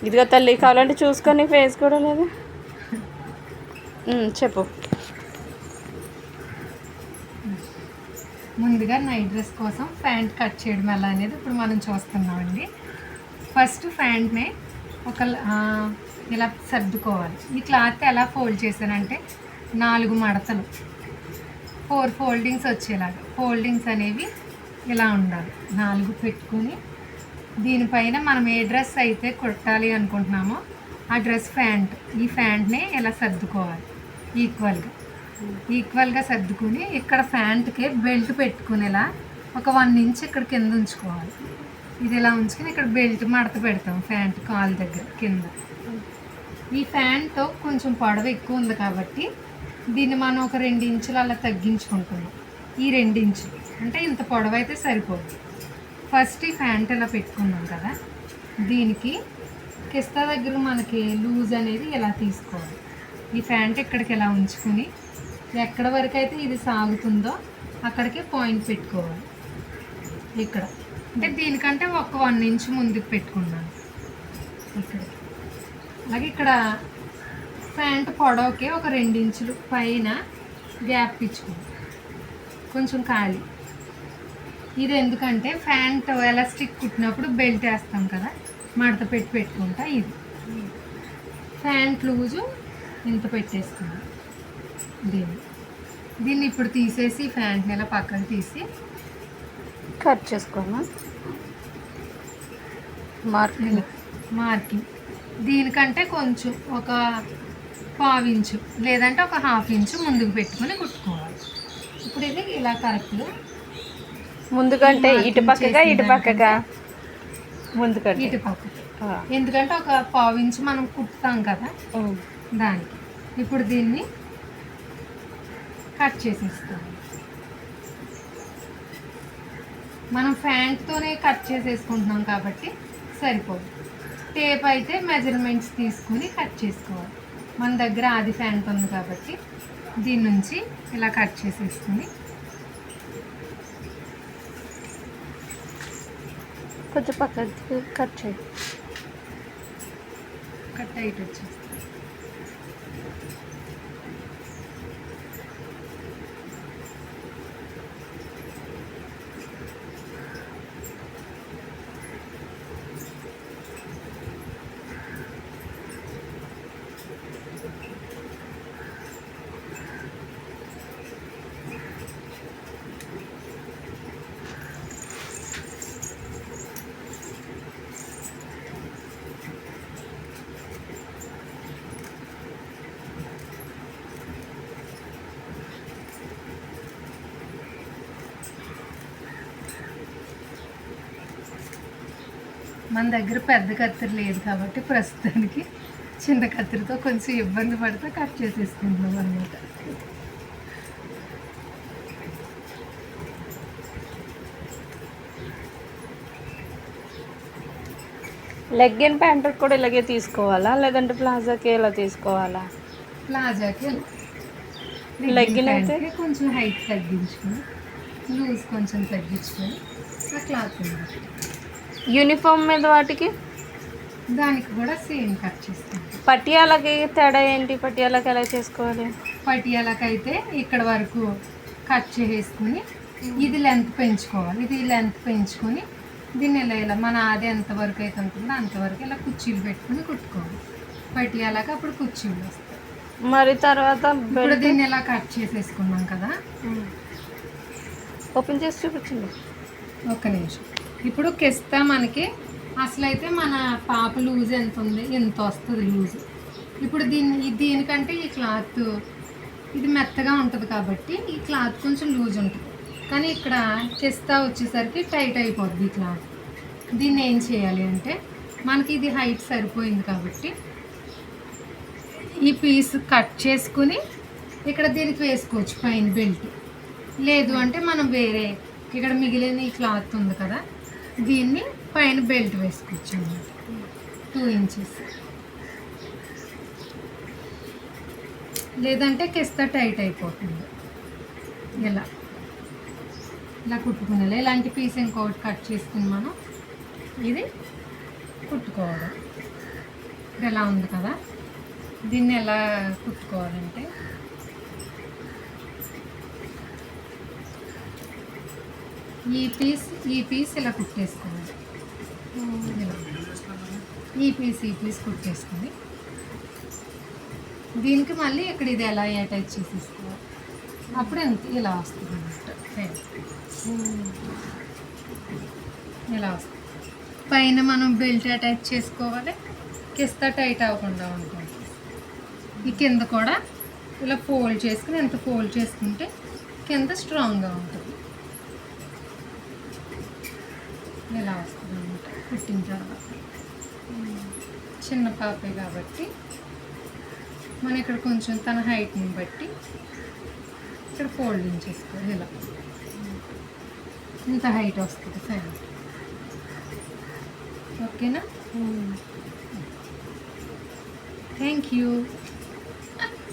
ఇదిగో తల్లి కావాలంటే చూసుకొని ఫేస్ కూడా లేదు. చెప్పు. ముందుగా నైట్ డ్రెస్ కోసం ప్యాంట్ కట్ చేయడం ఎలా అనేది ఇప్పుడు మనం చూస్తున్నామండి. ఫస్ట్ ప్యాంట్ని ఒక ఇలా సర్దుకోవాలి. ఈ క్లాత్ ఎలా ఫోల్డ్ చేశానంటే 4 మడతలు 4 ఫోల్డింగ్స్ వచ్చేలాగా ఫోల్డింగ్స్ అనేవి ఇలా ఉండాలి. 4 పెట్టుకొని దీనిపైన మనం ఏ డ్రెస్ అయితే కుట్టాలి అనుకుంటున్నామో ఆ డ్రెస్ ప్యాంట్ ఈ ప్యాంట్ని ఇలా సర్దుకోవాలి. ఈక్వల్గా సర్దుకుని ఇక్కడ ప్యాంట్కి బెల్ట్ పెట్టుకునేలా ఒక 1 ఇంచ్ ఇక్కడ కింద ఉంచుకోవాలి. ఇది ఇలా ఉంచుకొని ఇక్కడ బెల్ట్ మడత పెడతాం ప్యాంట్ కాలు దగ్గర కింద. ఈ ప్యాంట్ కొంచెం పొడవు ఎక్కువ ఉంది కాబట్టి దీన్ని మనం ఒక 2 ఇంచులు అలా తగ్గించుకుంటున్నాం. ఈ 2 ఇంచులు అంటే ఇంత పొడవు అయితే సరిపోదు. ఫస్ట్ ఈ ప్యాంట్ ఇలా పెట్టుకున్నాం కదా, దీనికి కిస్తా దగ్గర మనకి లూజ్ అనేది ఇలా తీసుకోవాలి. ఈ ప్యాంట్ ఇక్కడికి ఇలా ఉంచుకుని ఎక్కడ వరకు అయితే ఇది సాగుతుందో అక్కడికి పాయింట్ పెట్టుకోవాలి. ఇక్కడ అంటే దీనికంటే ఒక 1 ఇంచ్ ముందుకు పెట్టుకున్నాను ఇక్కడికి. అలాగే ఇక్కడ ప్యాంట్ పొడవుకి ఒక 2 ఇంచులు పైన గ్యాప్ ఇచ్చుకోవాలి, కొంచెం ఖాళీ. ఇది ఎందుకంటే ప్యాంట్ ఎలాస్టిక్ కుట్టినప్పుడు బెల్ట్ వేస్తాం కదా, మడత పెట్టుకుంటా. ఇది ప్యాంట్ లూజు ఇంత పెట్టేసుకున్నాం. దీన్ని ఇప్పుడు తీసేసి ప్యాంట్ని ఇలా పక్కన తీసి కట్ చేసుకోమా మార్కింగ్ దీనికంటే కొంచెం ఒక 1/4 ఇంచు లేదంటే ఒక 1/2 ఇంచు ముందుకు పెట్టుకొని కుట్టుకోవాలి. ఇప్పుడు ఇది ఇలా కరెక్ట్గా ముందుకంటే ఇటు పక్కగా ముందుకంటే ఇటు పక్క, ఎందుకంటే ఒక 1/4 ఇంచు మనం కుట్టుతాం కదా దానికి. ఇప్పుడు దీన్ని కట్ చేసేస్తాం. మనం ప్యాంట్తోనే కట్ చేసేసుకుంటున్నాం కాబట్టి సరిపోదు. టేప్ అయితే మెజర్మెంట్స్ తీసుకుని కట్ చేసుకోవాలి. మన దగ్గర ఆది ప్యాంట్ ఉంది కాబట్టి దీని నుంచి ఇలా కట్ చేసేసుకుని కొంచెం పక్క కట్ చేయి. కట్ అయితే వచ్చేస్తుంది. మన దగ్గర పెద్ద కత్తిరి లేదు కాబట్టి ప్రస్తుతానికి చిన్న కత్తిరితో కొంచెం ఇబ్బంది పడితే కట్ చేసేసుకుంటున్నాం అన్నమాట. లెగ్గిన్ ప్యాంట్ కూడా ఇలాగే తీసుకోవాలా లేదంటే ప్లాజాకి ఇలా తీసుకోవాలా? ప్లాజాకి లెగ్గిన్ అయితే కొంచెం హైట్ తగ్గించుకొని లూజ్ కొంచెం తగ్గించుకొని ఆ క్లాత్ ఉంది. యూనిఫామ్ మీద వాటికి దానికి కూడా సేమ్ కట్ చేస్తాం. పటియాలకి తేడా ఏంటి? పటియాలకి ఎలా చేసుకోవాలి? పటియాలకైతే ఇక్కడ వరకు కట్ చేసేసుకుని ఇది లెంత్ పెంచుకోవాలి. ఇది లెంత్ పెంచుకొని దీన్ని ఇలా మన ఆది ఎంతవరకు అయితే ఉంటుందో అంతవరకు ఇలా కుర్చీలు పెట్టుకుని కుట్టుకోవాలి. పటియాలకి అప్పుడు కుర్చీలు వస్తాయి. మరి తర్వాత ఇప్పుడు దీన్ని ఇలా కట్ చేసేసుకున్నాం కదా, ఓపెన్ చేసి చూపించండి. ఒక్క నిమిషం. ఇప్పుడు కిస్తా మనకి అసలైతే మన పాప లూజ్ ఎంత ఉంది, ఎంత వస్తుంది లూజ్. ఇప్పుడు దీనికంటే ఈ క్లాత్ ఇది మెత్తగా ఉంటుంది కాబట్టి ఈ క్లాత్ కొంచెం లూజ్ ఉంటుంది. కానీ ఇక్కడ కిస్తా వచ్చేసరికి టైట్ అయిపోద్ది ఈ క్లాత్. దీన్ని ఏం చేయాలి అంటే మనకి ఇది హైట్ సరిపోయింది కాబట్టి ఈ పీస్ కట్ చేసుకుని ఇక్కడ దీనికి వేసుకోవచ్చు పైన బెల్ట్. లేదు అంటే మనం వేరే ఇక్కడ మిగిలిన ఈ క్లాత్ ఉంది కదా దీన్ని పైన బెల్ట్ వేసుకోవచ్చు అన్నమాట. 2 ఇంచెస్. లేదంటే కిస్తా టైట్ అయిపోతుంది. ఇలా కుట్టుకునేలా ఇలాంటి పీస్ ఇంకొకటి కట్ చేసుకుని మనం ఇది కుట్టుకోవడం. ఇప్పుడు ఎలా ఉంది కదా, దీన్ని ఎలా కుట్టుకోవాలంటే ఈ పీస్ ఇలా కుట్టేసుకోవాలి. ఇలా ఈ పీస్ కుట్టేసుకొని దీనికి మళ్ళీ ఇక్కడ ఇది ఎలా అటాచ్ చేసేసుకోవాలి. అప్పుడు ఎంత ఇలా వస్తుంది అన్నమాట. ఇలా వస్తుంది. పైన మనం బెల్ట్ అటాచ్ చేసుకోవాలి, కిస్తా టైట్ అవ్వకుండా ఉంటుంది. ఈ కింద కూడా ఇలా ఫోల్డ్ చేసుకుని ఎంత ఫోల్డ్ చేసుకుంటే కింద స్ట్రాంగ్గా ఉంటుంది. ఇలా వస్తుంది అన్నమాట కుట్టిన తర్వాత. చిన్న పాపే కాబట్టి మనం ఇక్కడ కొంచెం తన హైట్ని బట్టి ఇక్కడ ఫోల్డింగ్ చేసుకోవాలి. ఇలా ఇంత హైట్ వస్తుంది ఫ్యాంట్. ఓకేనా? Thank you.